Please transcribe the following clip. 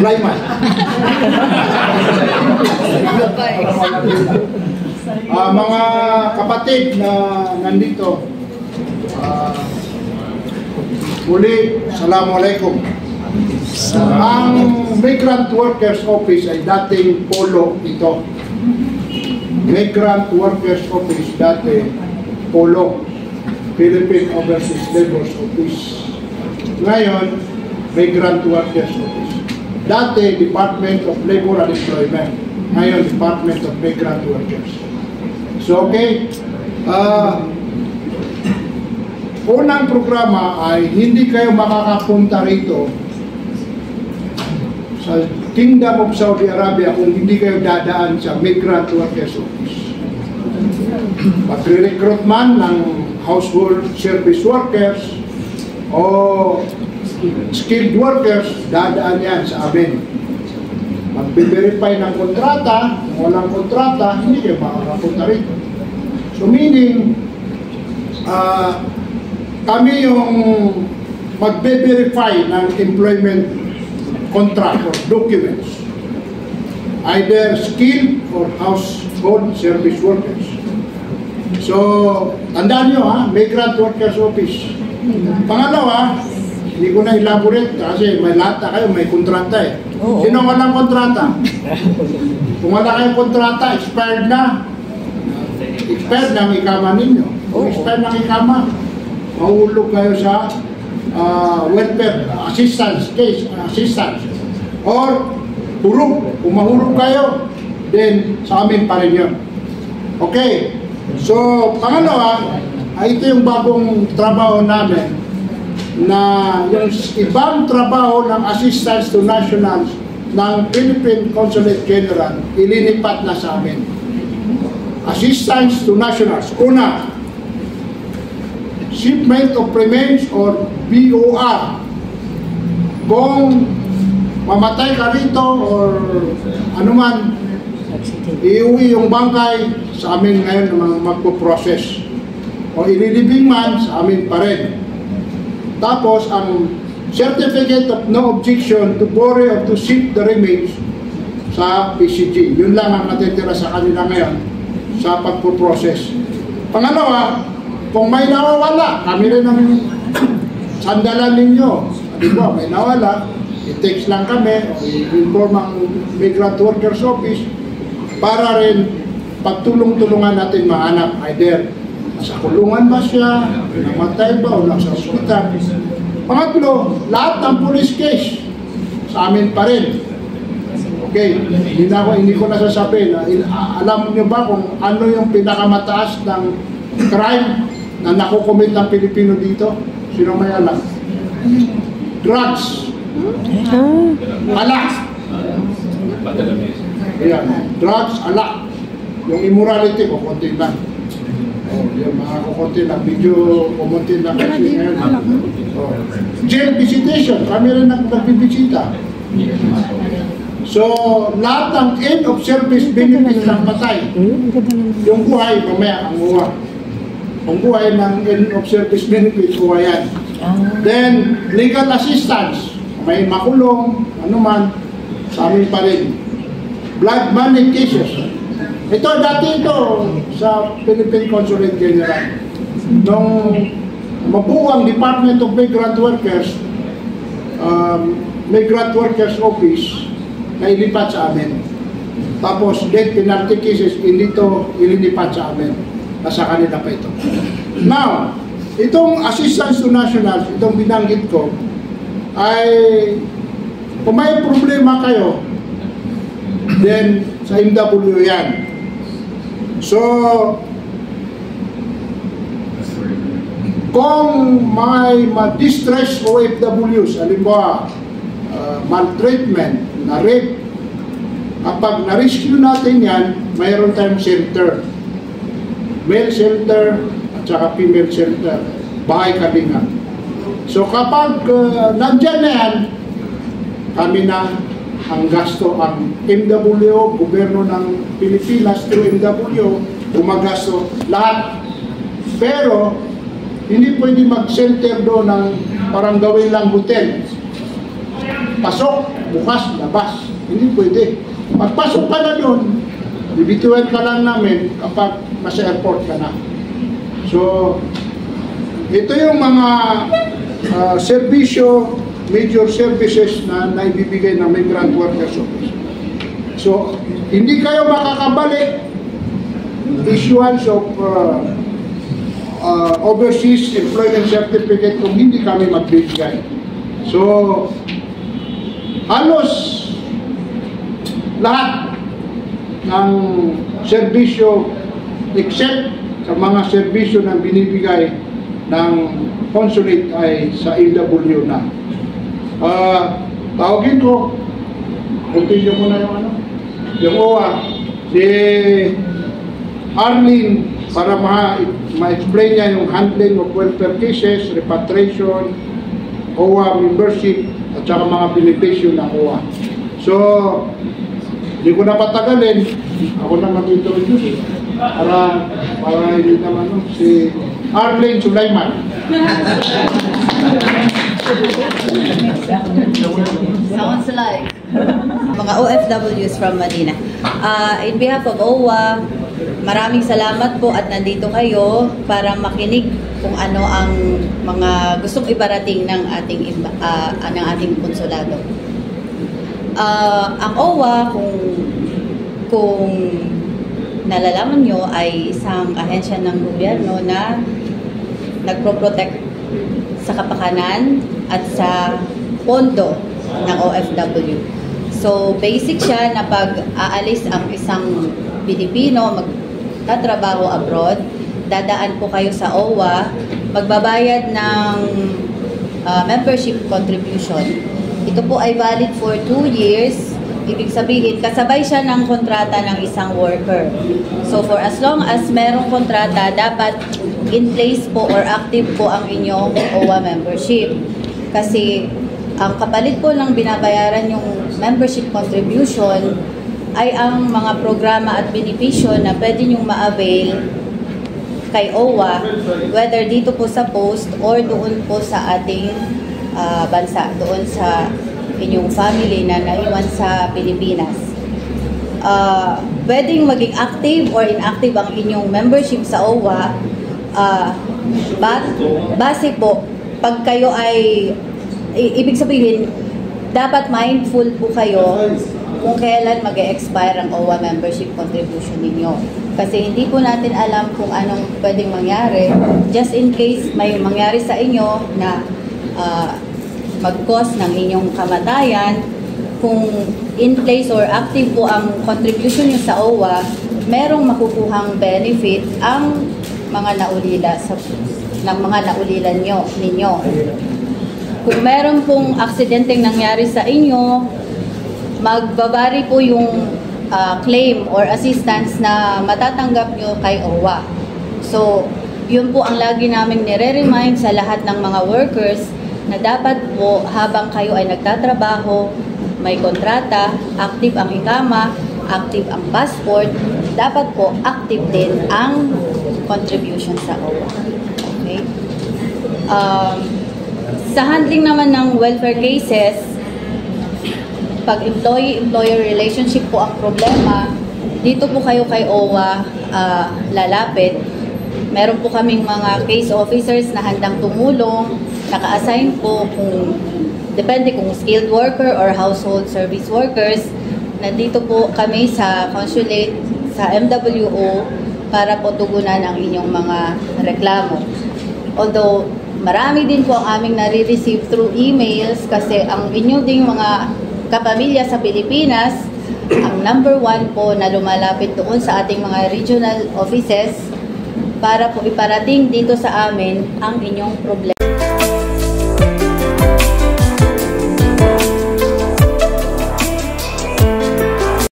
Layman. Mga kapatid na nandito, muli, Assalamualaikum. Ang Migrant Workers Office ay dating polo ito. Migrant Workers Office, dati polo, Philippine Overseas Labor Office. Ngayon, Migrant Workers Office. Dati, Department of Labor and Employment. Ngayon, Department of Migrant Workers. So, okay. Unang programa ay hindi kayo makakapunta rito sa Kingdom of Saudi Arabia kung hindi kayo dadaan sa Migrant Workers Office. Pag-recruit man ng household service workers o skilled workers, dadaan yan sa amin. Mag-verify ng kontrata, kung walang kontrata, hindi kayo makakapunta rito. So meaning, kami yung mag-verify ng employment contract or documents, either skilled or household service workers. So, tandaan nyo Migrant Workers Office. Pangalawa, hindi ko na elaborate kasi may lata kayo, may kontrata eh. Sino walang kontrata? Kung wala kayong kontrata, expired na. Expired na ang ikama ninyo. Kung expired na ang ikama, mahulog kayo sa welfare assistance, case assistance. Or, hurog. Kung mahurog kayo, then sa amin pa rin yun. Okay. So, pangalawa, ito yung bagong trabaho namin na yung ibang trabaho ng assistance to nationals ng Philippine Consulate General ilinipat na sa amin. Assistance to nationals. Una, shipment of remains or BOR. Kung mamatay ka rito or anuman, iuwi yung bangkay, sa amin ngayon magpo-process. O ililibing man, sa amin pa rin. Tapos, ang certificate of no objection to bury or to ship the remains sa PCG. Yun lang ang natitira sa kanila ngayon sa pagpo-process. Pangalawa, kung may nawawala, kami rin ang sandalan ninyo. Di ba, may nawala, i-text lang kami, inform ang Migrant Workers Office para rin pagtulong-tulungan natin mahanap either nasa kulungan ba siya, namatay ba o nasa hospital. Pangatlo, lahat ng police case sa amin pa rin. Okay, hindi ko nasasabi na alam niyo ba kung ano yung pinakamataas ng crime na nakukomit ng Pilipino dito? Sino may alam? Drugs. Alak. Ayan, drugs, alak. Yung immorality ko, konti lang. Yung mga kukunti lang, medyo kumunti lang kasi ngayon. Jail visitation, kami rin nagbibisita. So, lahat ng end of service benefits ng patay. Yung buhay, mamaya ang uwa. Ang buhay ng end of service benefits, uwa yan. Then, legal assistance. May makulong, anuman, sa amin pa rin. Blood money cases. Ito, dati ito sa Philippine Consulate General. Nung mabuo ang Department of Migrant Workers, Migrant Workers Office, na ilipat sa amin. Tapos, death penalty cases, hindi ito ilinipat sa amin. Nasa kanila pa ito. Now, itong assistance to nationals, itong binanggit ko, ay kung may problema kayo, then sa MW yan. So, kung may ma-distress OFWs, halimbawa, maltreatment, na-rape, kapag na-rescue natin yan, mayroon tayong shelter. Male shelter at saka female shelter. Bahay kalinga. So, kapag nandyan na yan, kami na ang gasto, ang MW, gobyerno ng Pilipinas through MW, gumagasto lahat. Pero, hindi pwede mag-shelter doon ng parang gawin lang hotel. Pasok, bukas, labas. Hindi pwede. Pagpasok ka na doon, bibituin ka lang namin kapag nasa airport ka na. So, ito yung mga serbisyo, major services na naibibigay ng Migrant Workers Office. So, hindi kayo makakabalik issuance of overseas employment certificate kung hindi kami magbibigay. So, halos lahat ng serbisyo except sa mga serbisyo na binibigay ng consulate ay sa MW na. Tawagin ko, continue ko na yung OWA, si Arlene, para ma-explain niya yung handling of welfare cases, repatriation, OWA membership, at saka mga benepisyo ng OWA. So, hindi ko na patagalin, ako na mag-introduce para hindi naman si Arlene Sulaiman. Sounds like mga OFWs from Manila. In behalf of OWA, maraming salamat po at nandito kayo para makinig kung ano ang mga gustong ibarating ng ating konsulado. Ang OWA, kung nalalaman nyo, ay isang ahensya ng gobyerno na nagpro-protect sa kapakanan at sa pondo ng OFW. So, basic siya na pag aalis ang isang Pilipino magtatrabaho abroad, dadaan po kayo sa OWA, magbabayad ng membership contribution. Ito po ay valid for 2 years. Ibig sabihin, kasabay siya ng kontrata ng isang worker. So, for as long as merong kontrata, dapat in place po or active po ang inyong OWA membership. Kasi, ang kapalit po ng binabayaran yung membership contribution ay ang mga programa at benepisyo na pwede nyong ma-avail kay OWA, whether dito po sa post or doon po sa ating bansa, doon sa inyong family na naiwan sa Pilipinas. Pwedeng maging active or inactive ang inyong membership sa OWA, base po, pag kayo ay, ibig sabihin, dapat mindful po kayo kung kailan mag-expire ang OWA membership contribution ninyo. Kasi hindi po natin alam kung anong pwedeng mangyari. Just in case may mangyari sa inyo na mag-cause ng inyong kamatayan, kung in place or active po ang contribution nyo sa OWA, merong makukuhang benefit ang mga naulila ng mga naulilan ninyo. Kung meron pong aksidenteng nangyari sa inyo, magbabari po yung claim or assistance na matatanggap nyo kay OWA. So, yun po ang lagi namin nire-remind sa lahat ng mga workers na dapat po habang kayo ay nagtatrabaho, may kontrata, active ang ikama, active ang passport, dapat po active din ang contribution sa OWA. Okay? Sa handling naman ng welfare cases, pag employee-employer relationship po ang problema, dito po kayo kay OWA lalapit. Meron po kaming mga case officers na handang tumulong, naka-assign po kung depende kung skilled worker or household service workers. Nandito po kami sa consulate, sa MWO, para po tugunan ang inyong mga reklamo. Although, marami din po ang aming nare-receive through emails kasi ang inyong ding mga kapamilya sa Pilipinas, ang number 1 po na lumalapit doon sa ating mga regional offices para po iparating dito sa amin ang inyong problema.